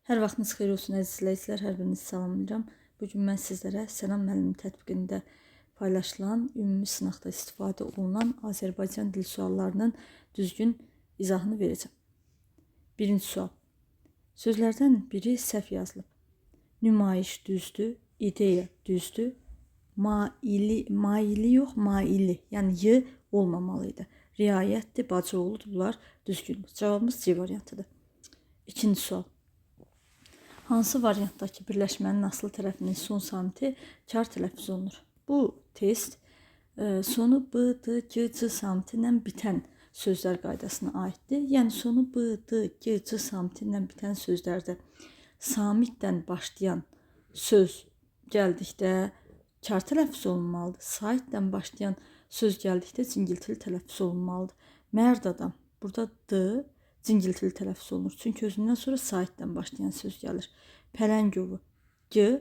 Hər vaxtınız xeyir olsun əziz izləyicilər, hər birinizi salamlayıram. Bugün mən sizlərə Səlam müəllimi tətbiqində paylaşılan, ümumi sınaqda istifadə olunan Azərbaycan dil suallarının düzgün izahını verəcəm. Birinci sual. Sözlərdən biri səhv yazılıb. Nümayiş düzdür, ideya düzdür, maili yox, maili, yəni y olmamalıydı. Riayətdir, bacıoğludur, bunlar düzgündür. Cavabımız C variantıdır. İkinci sual. Hansı variantdakı birləşmənin asılı tərəfinin son samiti kar tələffüz olunur? Bu test sonu b, d, g, c samiti ilə bitən sözlər qaydasına aiddir. Yəni sonu b, d, g, c samiti ilə bitən sözlərdə samitdən başlayan söz gəldikdə kar tələffüz olunmalıdır. Saitdən başlayan söz gəldikdə cingiltili tələffüz olunmalıdır. Mərd adam, burada d cingiltili tələffüz olunur. Çünki özündən sonra saitdən başlayan söz gəlir. Pələngovu, g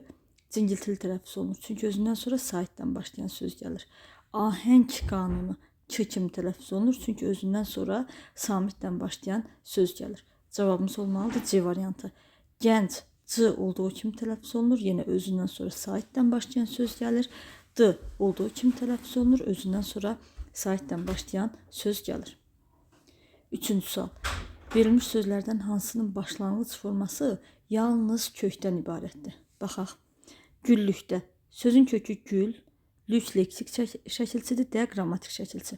cingiltili tələffüz olunur. Çünki özündən sonra saitdən başlayan söz gəlir. Ahəng qanunu k kimi tələffüz olunur. Çünki özündən sonra samitdən başlayan söz gəlir. Cavabımız olmalıdır C variantı. Gənc c olduğu kimi tələffüz olunur. Yenə özündən sonra saitdən başlayan söz gəlir. D olduğu kimi tələffüz olunur. Özündən sonra saitdən başlayan söz gəlir. Üçüncü sual. Verilmiş sözlərdən hansının başlanğıc forması yalnız kökdən ibarətdir? Baxaq. Güllükdə. Sözün kökü gül, lük leksik şəkilçidir, də qrammatik şəkilçi.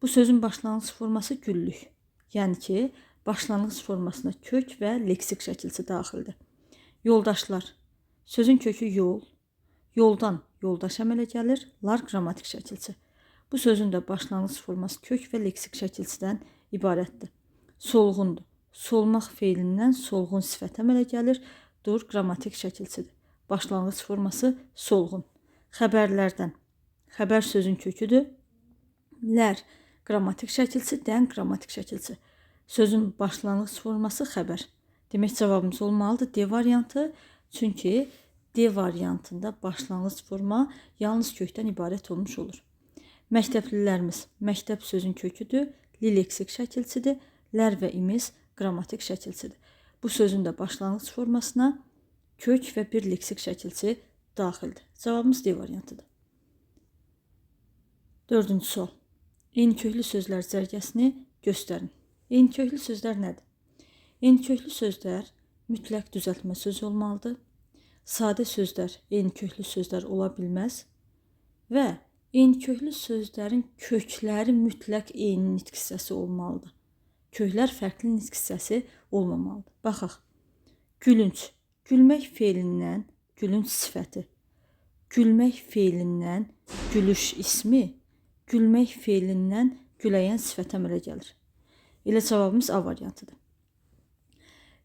Bu sözün başlanğıc forması güllük. Yəni ki, başlanğıc formasına kök və leksik şəkilçi daxildir. Yoldaşlar. Sözün kökü yol, yoldan yoldaş əmələ gəlir, lar qrammatik şəkilçi. Bu sözün də başlanğıc forması kök və leksik şəkilçidən ibarətdir. Solğundur. Solmaq feilindən solğun sifət əmələ gəlir, dur qrammatik şəkilçidir. Başlanğıc forması solğun. Xəbərlərdən. Xəbər sözün köküdür. Lər qrammatik şəkilçi, dən qrammatik şəkilçi. Sözün başlanğıc forması xəbər. Demək cavabımız olmalıdır D variantı. Çünki D variantında başlanğıc forma yalnız kökdən ibarət olmuş olur. Məktəblilərimiz. Məktəb sözün köküdür, li leksik şəkilçidir, lər və imiz qrammatik şəkilçidir. Bu sözün də başlanğıc formasına kök və bir leksik şəkilçi daxildir. Cavabımız D variantıdır. Dördüncü sual. Eyniköklü sözlər cərgəsini göstərin. Eyniköklü sözlər nədir? Eyniköklü sözlər mütləq düzəltmə söz olmalıdır. Sadə sözlər eyniköklü sözlər ola bilməz və eyniköklü sözlərin kökləri mütləq eyni nitq hissəsi olmalıdır. Köklər fərqli nitq hissəsi olmamalıdır. Baxaq. Gülünc. Gülmək feilindən gülünc sifəti. Gülmək feilindən gülüş ismi. Gülmək feilindən güləyən sifət əmələ gəlir. Elə cavabımız A variantıdır.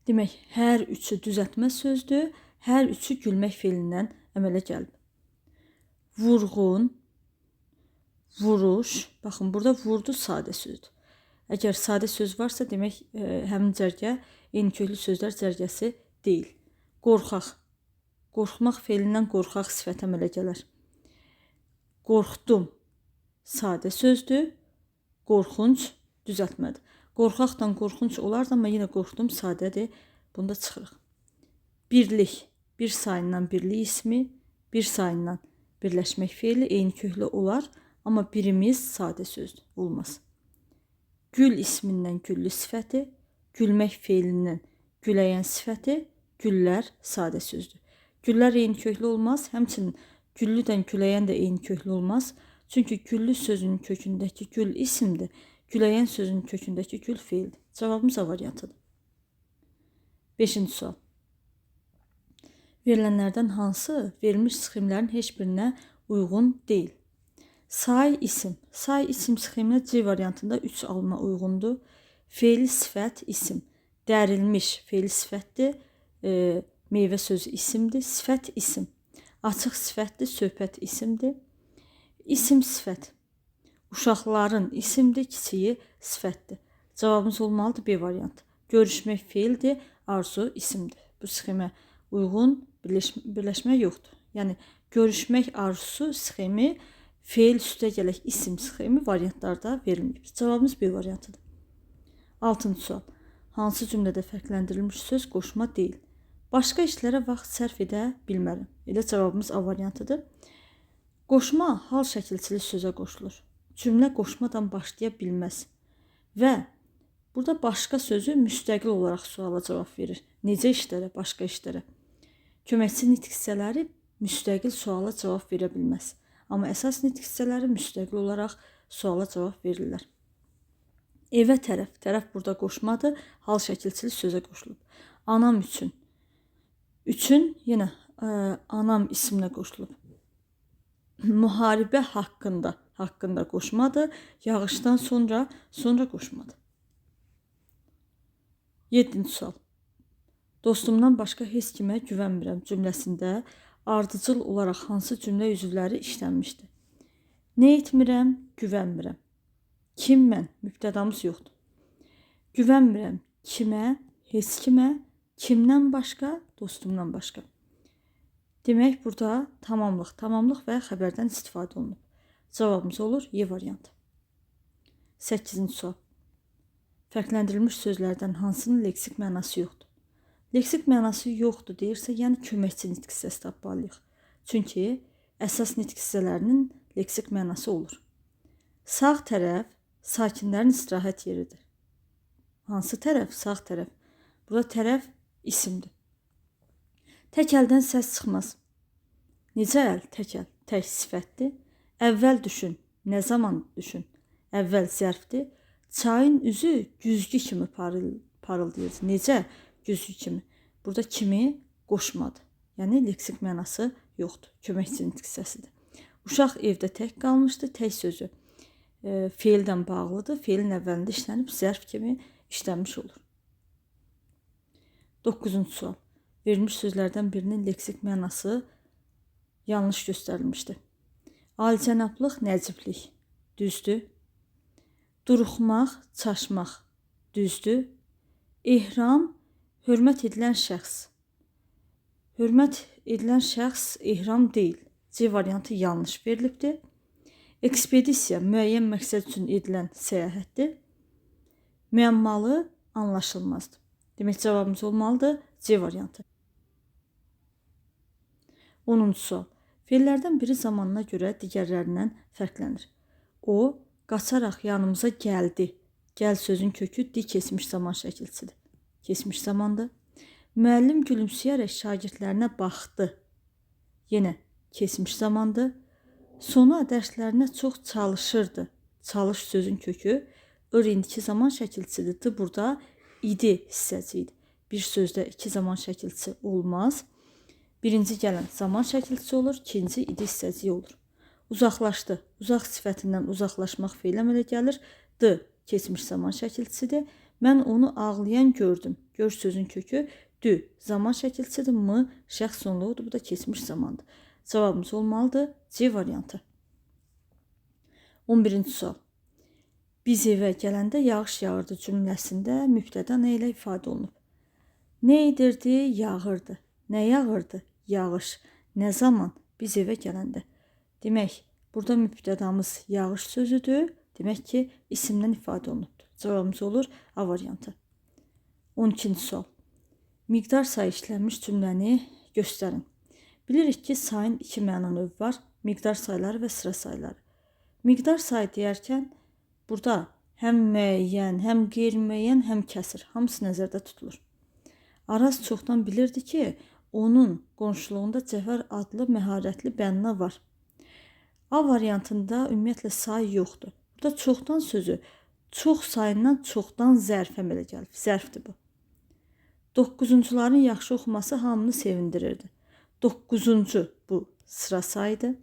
Demək, hər üçü düzəltmə sözdür. Hər üçü gülmək feilindən əmələ gəlib. Vurğun, vuruş. Baxın, burada vurdu sadə sözdür. Əgər sadə söz varsa, demək, həmin cərgə eyniköklü sözlər cərgəsi deyil. Qorxaq. Qorxmaq feilindən qorxaq sifət əmələ gələr. Qorxdum. Sadə sözdür. Qorxunc düzəltmədir. Qorxaqdan qorxunc olardı, amma yenə qorxdum sadədir. Bunda çıxırıq. Birlik. Bir sayından birlik ismi, bir sayından birləşmək feili eyniköklü olar, amma birimiz sadə sözdür. Olmaz. Gül ismindən güllü sifəti, gülmək feilindən güləyən sifəti, güllər sadə sözdür. Güllər eyniköklü olmaz, həmçinin güllüdən güləyən də eyniköklü olmaz. Çünki güllü sözünün kökündəki gül isimdir, güləyən sözünün kökündəki gül feildir. Cavabımız A variantıdır. 5-ci sual. Verilənlərdən hansı verilmiş sxemlərin heç birinə uyğun deyil? Say isim. Say isim sxeminə C variantında 3 alma uyğundur. Feil sifət isim. Dərilmiş feil sifətdir. Meyvə sözü isimdir. Sifət isim. Açıq sifətdir. Söhbət isimdir. İsim sifət. Uşaqların isimdir. Kiçiyi sifətdir. Cavabımız olmalıdır B variantı. Görüşmək feildir. Arzu isimdir. Bu sxemə uyğun birləşmə yoxdur. Yəni, görüşmək arzusu sxemi feil üstə gələk isim sxemi variantlarda verilməyib. Cavabımız B variantıdır. 6-cı sual. hansı cümlədə fərqləndirilmiş söz qoşma deyil. Başqa işlərə vaxt sərf edə bilmərəm. Elə cavabımız A variantıdır. Qoşma hal şəkilçili sözə qoşulur. Cümlə qoşmadan başlaya bilməz. Və burada başqa sözü müstəqil olaraq suala cavab verir. Necə işlərə, başqa işlərə. Köməkçi nitq hissələri müstəqil suala cavab verə bilməz. Amma əsas nitq hissələri müstəqil olaraq suala cavab verirlər. Evə tərəf. Tərəf burada qoşmadır. Hal şəkilçili sözə qoşulub. Anam üçün. Üçün yenə anam isminə qoşulub. Müharibə haqqında. Haqqında qoşmadır. Yağışdan sonra qoşmadır. 7-ci sual. Dostumdan başqa heç kimə güvənmirəm cümləsində ardıcıl olaraq hansı cümlə üzvləri işlənmişdir? Nə etmirəm, güvənmirəm. Kim mən? Mübtədamız yoxdur. Güvənmirəm kimə, heç kimə, kimdən başqa, dostumdan başqa. Demək, burada tamamlıq və xəbərdən istifadə olunub. Cavabımız olur Y variantı. 8-ci sual. Fərqləndirilmiş sözlərdən hansının leksik mənası yoxdur? Leksik mənası yoxdur deyirsə, yəni köməkçi nitq hissəsi tapmalıyıq. Çünki əsas nitq hissələrinin leksik mənası olur. Sağ tərəf sakinlərin istirahət yeridir. Hansı tərəf? Sağ tərəf. Burada tərəf isimdir. Tək əldən səs çıxmaz. Necə əl? Tək əl. Tək sifətdir. Əvvəl düşün. Nə zaman düşün? Əvvəl zərfdir. Çayın üzü güzgü kimi parıldayır. Necə? Güzgü kimi. Burada kimi qoşmadı. Yəni leksik mənası yoxdur. Köməkçi nitq hissəsidir. Uşaq evdə tək qalmışdı. Tək sözü feildən bağlıdır. Feilin əvvəlində işlənib zərf kimi işlənmiş olur. 9-cu sual. Verilmiş sözlərdən birinin leksik mənası yanlış göstərilmişdir. Alicənablıq, nəciblik. Düzdür. Duruxmaq, çaşmaq. Düzdür. İhram, hörmət edilən şəxs. Hörmət edilən şəxs ihram deyil. C variantı yanlış verilibdir. Ekspedisiya müəyyən məqsəd üçün edilən səyahətdir. Müəmmalı, anlaşılmazdır. Demək, cavabımız olmalıdır C variantı. 10-cu sual. Feillərdən biri zamanına görə digərlərindən fərqlənir. O, qaçaraq yanımıza gəldi. Gəl sözün kökü di keçmiş zaman şəkilçisidir. Keçmiş zamandır. Müəllim gülümsəyərək şagirdlərinə baxdı. Yenə keçmiş zamandır. Sona dərslərinə çox çalışırdı. Çalış sözün kökü indiki zaman şəkilçisidir. Burada idi hissəsi idi. Bir sözdə iki zaman şəkilçisi olmaz. Birinci gələn zaman şəkilçisi olur, ikinci idi hissəsi olur. Uzaqlaşdı. Uzaq sifətindən uzaqlaşmaq feil əmələ gəlir. D keçmiş zaman şəkilçisidir. Mən onu ağlayan gördüm. Gör sözün kökü dü zaman şəkilçisidir. M şəxs sonluğudur. Bu da keçmiş zamandır. Cavabımız olmalıdır C variantı. 11-ci sual. Biz evə gələndə yağış yağırdı cümləsində mübtəda nə ilə ifadə olunub? Nə edirdi? Yağırdı. Nə yağırdı? Yağış. Nə zaman? Biz evə gələndə. Demək, burada mübtədamız yağış sözüdür. Demək ki, isimdən ifadə olunubdur. Cavabımız olur A variantı. 12-ci sual. Miqdar sayı işlənmiş cümləni göstərin. Bilirik ki, sayın iki məna növü var. Miqdar sayıları və sıra sayıları. Miqdar sayı deyərkən burada həm müəyyən, həm qeyri-müəyyən, həm kəsir. Hamısı nəzərdə tutulur. Araz çoxdan bilirdi ki, onun qonşuluğunda Cəfər adlı məharətli bənna var. A variantında ümumiyyətlə sayı yoxdur. Burada çoxdan sözü çox sayından çoxdan zərf əmələ gəlib. Zərfdir bu. 9-cuların yaxşı oxuması hamını sevindirirdi. 9-cu bu sıra sayıdır.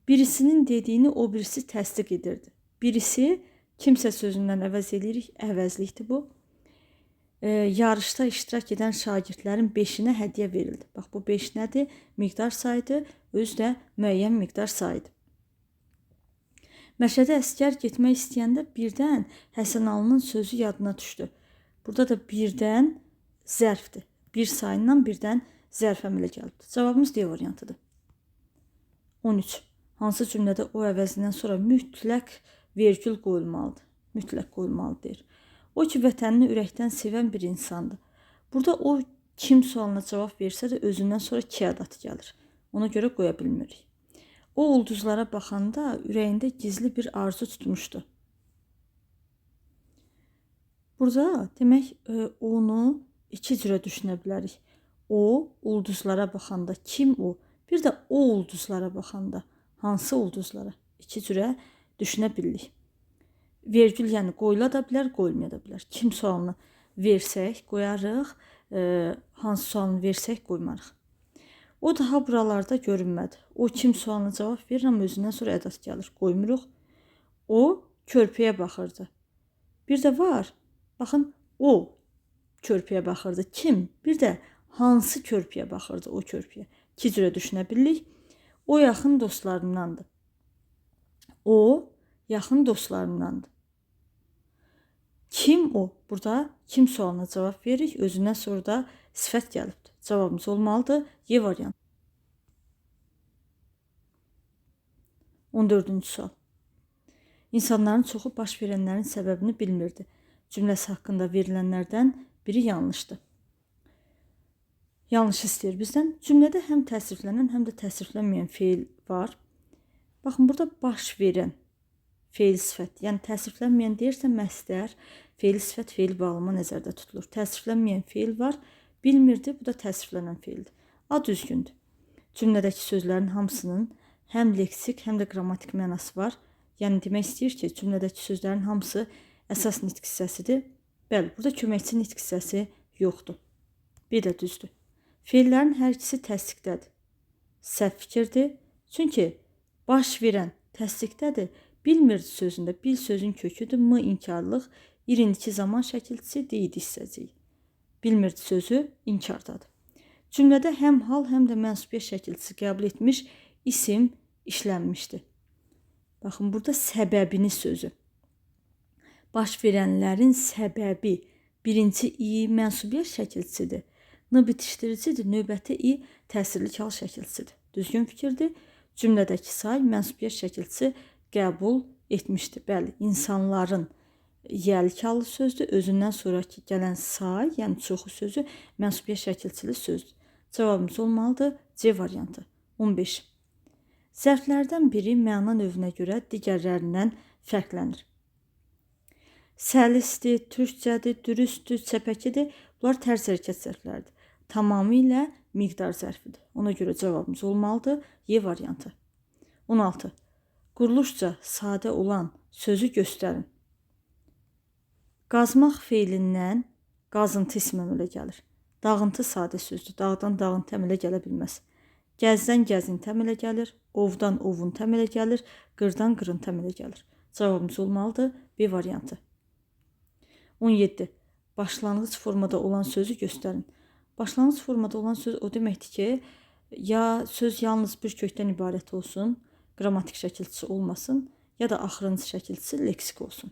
Birisinin dediyini o birisi təsdiq edirdi. Birisi kimsə sözündən əvəz edirik, əvəzlikdir bu. Yarışda iştirak edən şagirdlərin 5-inə hədiyyə verildi. Bax, bu 5 nədir? Miqdar sayıdır, özü də müəyyən miqdar sayıdır. Məşədə əskər getmək istəyəndə birdən Həsənalının sözü yadına düşdü. Burada da birdən zərfdir. Bir sayından birdən zərf əmələ gəlibdir. Cavabımız D variantıdır. 13. Hansı cümlədə o əvəzindən sonra mütləq vergül qoyulmalıdır? Mütləq qoyulmalıdır deyir. O ki vətənini ürəkdən sevən bir insandır. Burada o kim sualına cavab versə də özündən sonra ki adatı gəlir. Ona görə qoya bilmirik. O ulduzlara baxanda ürəyində gizli bir arzu tutmuşdu. Burada demək onu iki cürə düşünə bilərik. O ulduzlara baxanda kim o? Bir də o ulduzlara baxanda hansı ulduzlara? İki cürə düşünə bilirik. Vergül yəni qoyula da bilər, qoyulmaya da bilər. Kim sualını versək qoyarıq, hansı sualını versək qoymarıq. O daha buralarda görünmədi. O kim sualına cavab verir, amma özündən sonra ədat gəlir, qoymuruq. O körpüyə baxırdı. Bir də var, baxın, o körpüyə baxırdı. Kim? Bir də hansı körpüyə baxırdı o körpüyə? İki cürə düşünə bilirik. O yaxın dostlarındandır. O yaxın dostlarındandır. Kim o? Burada kim sualına cavab veririk. Özündən sonra da sifət gəlibdir. Cavabımız olmalıdır. Y variantı. 14-cü sual. İnsanların çoxu baş verənlərin səbəbini bilmirdi. Cümləsi haqqında verilənlərdən biri yanlışdır. Yanlış istəyir bizdən. Cümlədə həm təsriflənən, həm də təsriflənməyən feil var. Baxın, burada baş verən feil sifət, yəni təsriflənməyən deyirsə məstər, feil sifət, feil bağlama nəzərdə tutulur. Təsriflənməyən feil var, bilmirdi, bu da təsriflənən feildir. A düzgündür. Cümlədəki sözlərin hamısının həm leksik, həm də qrammatik mənası var. Yəni demək istəyir ki, cümlədəki sözlərin hamısı əsas nitq hissəsidir. Bəli, burada köməkçi nitq hissəsi yoxdur. Bir də düzdür. Feillərin hər ikisi təsdiqdədir. Səhv fikirdir. Çünki baş verən təsdiqdədir. Bilmirdi sözündə bil sözün köküdür. M inkarlıq, irindiki zaman şəkilçisi, deyidi hissəcik. Bilmirdi sözü inkardadır. Cümlədə həm hal, həm də mənsubiyyət şəkilçisi qəbul etmiş isim işlənmişdir. Baxın, burada səbəbini sözü. Baş verənlərin səbəbi birinci i mənsubiyyət şəkilçisidir. N bitişdiricidir, növbəti i təsirli kal şəkilçisidir. Düzgün fikirdir. Cümlədəki say mənsubiyyət şəkilçisi qəbul etmişdir. Bəli, insanların yəlikallı sözdür. Özündən sonraki gələn say, yəni çoxu sözü mənsubiyyət şəkilçili sözdür. Cavabımız olmalıdır C variantı. 15. Zərflərdən biri məna növünə görə digərlərindən fərqlənir. Səlisdir, türkcədir, dürüstdür, çəpəkidir. Bunlar tərz hərəkət zərfləridir. Tamamilə miqdar zərfidir. Ona görə cavabımız olmalıdır Y variantı. 16. Quruluşca sadə olan sözü göstərin. Qazmaq feilindən qazıntı ismi əmələ gəlir. Dağıntı sadə sözdür. Dağdan dağıntı əmələ gələ bilməz. Gəzdən gəzinti əmələ gəlir. Ovdan ovuntu əmələ gəlir. Qırdan qırıntı əmələ gəlir. Cavabımız olmalıdır B variantı. 17. Başlanğıc formada olan sözü göstərin. Başlanğıc formada olan söz o deməkdir ki, ya söz yalnız bir kökdən ibarət olsun, qrammatik şəkilçisi olmasın, ya da axırıncı şəkilçisi leksik olsun.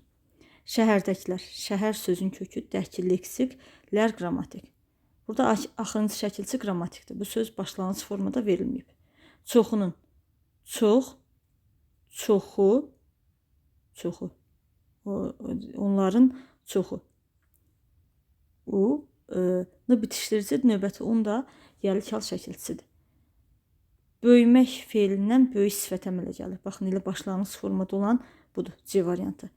Şəhərdəkilər, şəhər sözün kökü dəki leksik, lər qrammatik. Burada axırıncı şəkilçisi qrammatikdir. Bu söz başlanğıc formada verilməyib. Çoxunun, çox, çoxu, çoxu, onların çoxu. O, bitişdiricidir, növbəti un da yəlikal şəkilçisidir. Böyümək feilindən böyük sifət əmələ gəlir. Baxın, elə başlanğıc formada olan budur, C variantı.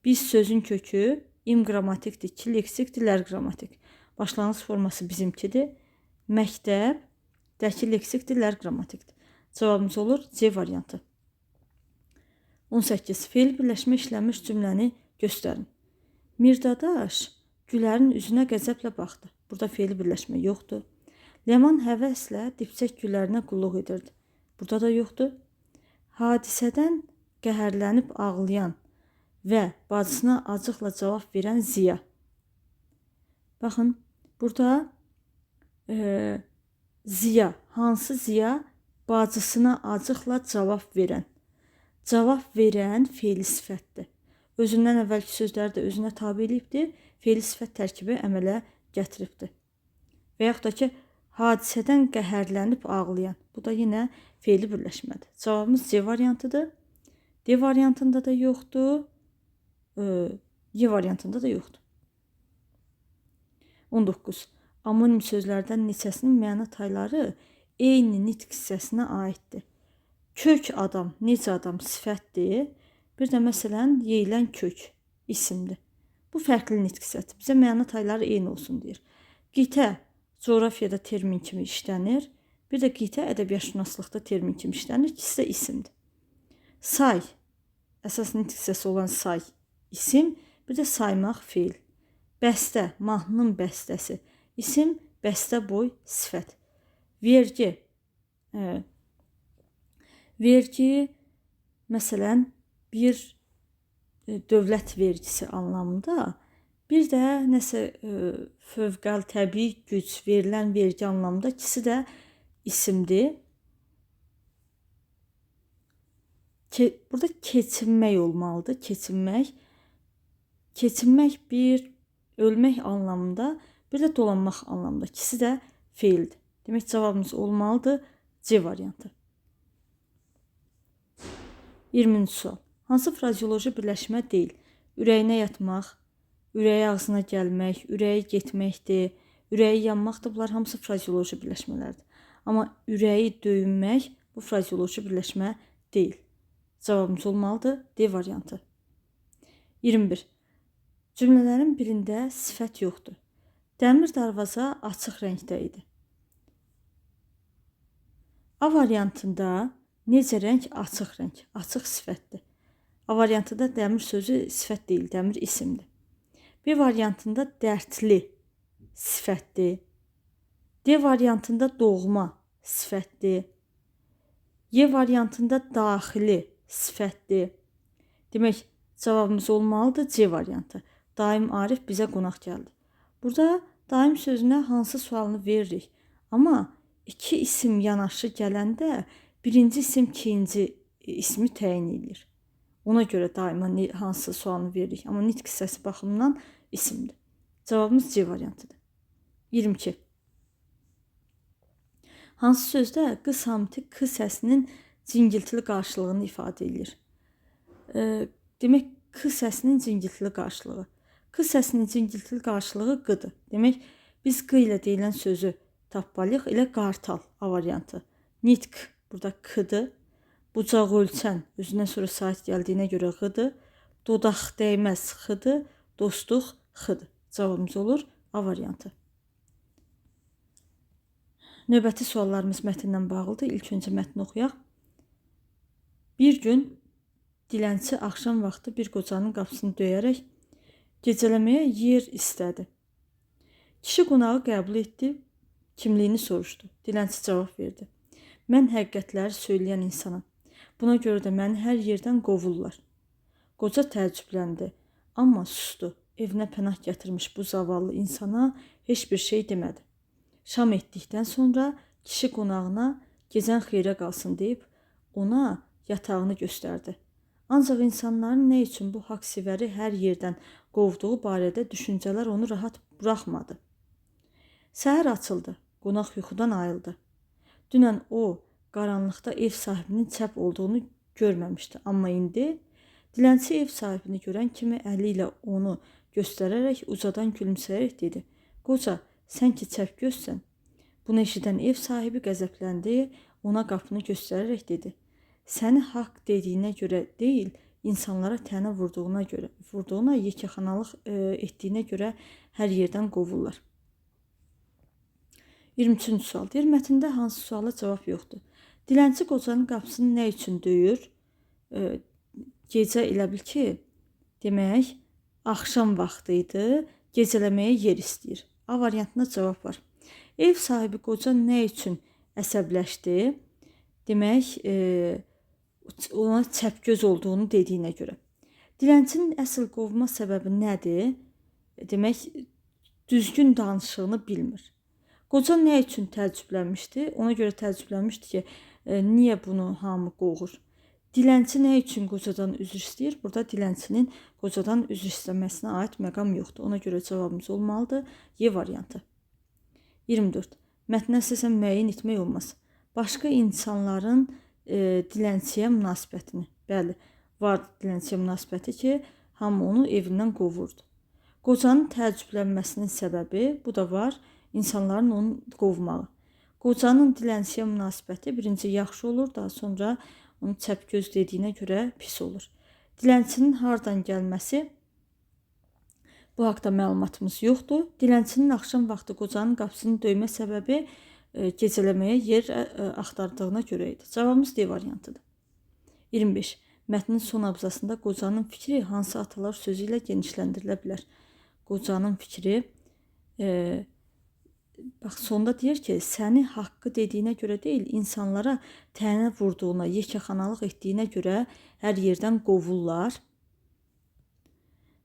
Biz sözün kökü im qrammatikdir, ki leksikdir, lər qrammatik. Başlanğıc forması bizimkidir. Məktəb, dəki leksikdir, lər qrammatikdir. Cavabımız olur C variantı. 18. Feil birləşmə işlənmiş cümləni göstərin. Mirdadaş Gülərin üzünə qəzəblə baxdı. Burada feili birləşmə yoxdur. Ləman həvəslə dipçək güllərinə qulluq edirdi. Burada da yoxdur. Hadisədən qəhərlənib ağlayan və bacısına acıqla cavab verən Ziya. Baxın, burada Ziya, hansı Ziya? Bacısına acıqla cavab verən. Cavab verən feili sifətdir. Özündən əvvəlki sözləri də özünə tabi eləyibdir. Feili sifət tərkibi əmələ gətiribdir. Və yaxud da ki, hadisədən qəhərlənib ağlayan. Bu da yenə feili birləşmədir. Cavabımız C variantıdır. D variantında da yoxdur. Y variantında da yoxdur. 19. Amonim sözlərdən neçəsinin məna tayları eyni nitq hissəsinə aiddir? Kök adam, necə adam sifətdir. Bir də məsələn, yeyilən kök isimdir. Bu fərqli nitq hissədir. Bizə məna tayları eyni olsun deyir. Qitə coğrafiyada termin kimi işlənir. Bir də qitə ədəbiyyatşünaslıqda termin kimi işlənir. İkisi də isimdir. Say, əsas nitq hissəsi olan say isim, bir də saymaq feil. Bəstə, mahnının bəstəsi isim, bəstə boy sifət. Vergi, vergi məsələn bir dövlət vergisi anlamında, bir də nəsə fövqəl təbii güc verilən vergi anlamında, ikisi də isimdir. Burada keçinmək olmalıdır, keçinmək. Keçinmək bir ölmək anlamında, bir də dolanmaq anlamında, ikisi də feildir. Demək cavabımız olmalıdır C variantı. 20-ci sual. Hansı frazeoloji birləşmə deyil? Ürəyinə yatmaq, ürəyi ağzına gəlmək, ürəyi getməkdir, ürəyi yanmaqdır. Bunlar hamısı frazeoloji birləşmələrdir. Amma ürəyi döyünmək bu frazeoloji birləşmə deyil. Cavabımız olmalıdır D variantı. 21. Cümlələrin birində sifət yoxdur. Dəmir darvaza açıq rəngdə idi. A variantında necə rəng? Açıq rəng, açıq sifətdir. A variantında dəmir sözü sifət deyil, dəmir isimdir. B variantında dərdli sifətdir. D variantında doğma sifətdir. Y variantında daxili sifətdir. Demək, cavabımız olmalıdır C variantı. Daim Arif bizə qonaq gəldi. Burada daim sözünə hansı sualını veririk. Amma iki isim yanaşı gələndə birinci isim ikinci ismi təyin edir. Ona görə daima hansı sualını veririk. Amma nitq hissəsi baxımından isimdir. Cavabımız C variantıdır. 22. Hansı sözdə q samiti k səsinin cingiltili qarşılığını ifadə edir? Demək, k səsinin cingiltili qarşılığı. K səsinin cingiltili qarşılığı qdır. Demək, biz q ilə deyilən sözü tapmalıyıq. Elə qartal A variantı. Nitq burada k-dır. Bucaq ölçən özündən sonra sait gəldiyinə görə x-dır. Dodaq dəyməz x-dır. Dostluq x-dır. Cavabımız olur A variantı. Növbəti suallarımız mətndən bağlıdır. İlk öncə mətni oxuyaq. Bir gün dilənçi axşam vaxtı bir qocanın qapısını döyərək gecələməyə yer istədi. Kişi qonağı qəbul etdi, kimliyini soruşdu. Dilənçi cavab verdi. Mən həqiqətləri söyləyən insanam. Buna görə də məni hər yerdən qovurlar. Qoca təəccübləndi, amma sustu. Evinə pənah gətirmiş bu zavallı insana heç bir şey demədi. Şam etdikdən sonra kişi qonağına gecən xeyrə qalsın deyib ona yatağını göstərdi. Ancaq insanların nə üçün bu haqq-sevəri hər yerdən qovduğu barədə düşüncələr onu rahat buraxmadı. Səhər açıldı, qonaq yuxudan ayıldı. Dünən o, qaranlıqda ev sahibinin çəp olduğunu görməmişdi. Amma indi dilənçi ev sahibini görən kimi əli ilə onu göstərərək ucadan gülümsəyərək dedi. Qoca, sən ki çəp gözsən. Bunu eşidən ev sahibi qəzəbləndi, ona qapını göstərərək dedi. Səni haqq dediyinə görə deyil, insanlara tənə vurduğuna yekəxanalıq etdiyinə görə hər yerdən qovurlar. 23-cü sual. Deyir, mətndə hansı suala cavab yoxdur? Dilənçi qocanın qapısını nə üçün döyür? Gecə elə bil ki, demək, axşam vaxtı idi, gecələməyə yer istəyir. A variantında cavab var. Ev sahibi qoca nə üçün əsəbləşdi? Demək, ona çəpgöz olduğunu dediyinə görə. Dilənçinin əsl qovma səbəbi nədir? Demək, düzgün danışığını bilmir. Qoca nə üçün təəccüblənmişdi? Ona görə təəccüblənmişdi ki, niyə bunu hamı qovur? Dilənçi nə üçün qocadan üzr istəyir? Burada dilənçinin qocadan üzr istəməsinə aid məqam yoxdur. Ona görə cavabımız olmalıdır Y variantı. 24. Mətnə əsasən müəyyən etmək olmaz. Başqa insanların dilənçiyə münasibətini. Bəli, var dilənçiyə münasibəti ki, hamı onu evindən qovurdu. Qocanın təəccüblənməsinin səbəbi, bu da var, insanların onu qovmağı. Qocanın dilənçiyə münasibəti birinci yaxşı olur, daha sonra onu çəpgöz dediyinə görə pis olur. Dilənçinin hardan gəlməsi, bu haqda məlumatımız yoxdur. Dilənçinin axşam vaxtı qocanın qapısını döymə səbəbi gecələməyə yer axtardığına görə idi. Cavabımız D variantıdır. 25. Mətnin son abzasında qocanın fikri hansı atalar sözü ilə genişləndirilə bilər? Qocanın fikri, bax sonda deyir ki, səni haqqı dediyinə görə deyil, insanlara tənə vurduğuna, yekəxanalıq etdiyinə görə hər yerdən qovurlar.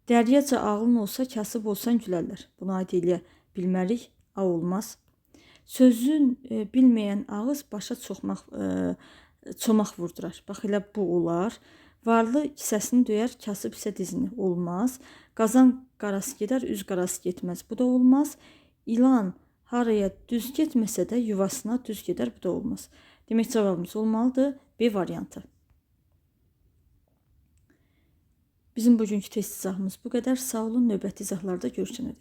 Dəryaca ağlın olsa, kasıb olsan gülərlər. Buna aid eləyə bilmərik, A olmaz. Sözün bilməyən ağız başa çomaq vurdurar. Bax elə bu olar. Varlı kisəsini döyər, kasıb isə dizini. Olmaz. Qazan qarası gedər, üz qarası getməz. Bu da olmaz. İlan haraya düz getməsə də yuvasına düz gedər. Bu da olmaz. Demək cavabımız olmalıdır B variantı. Bizim bugünkü test izahımız bu qədər. Sağ olun, növbəti izahlarda görüşənədək.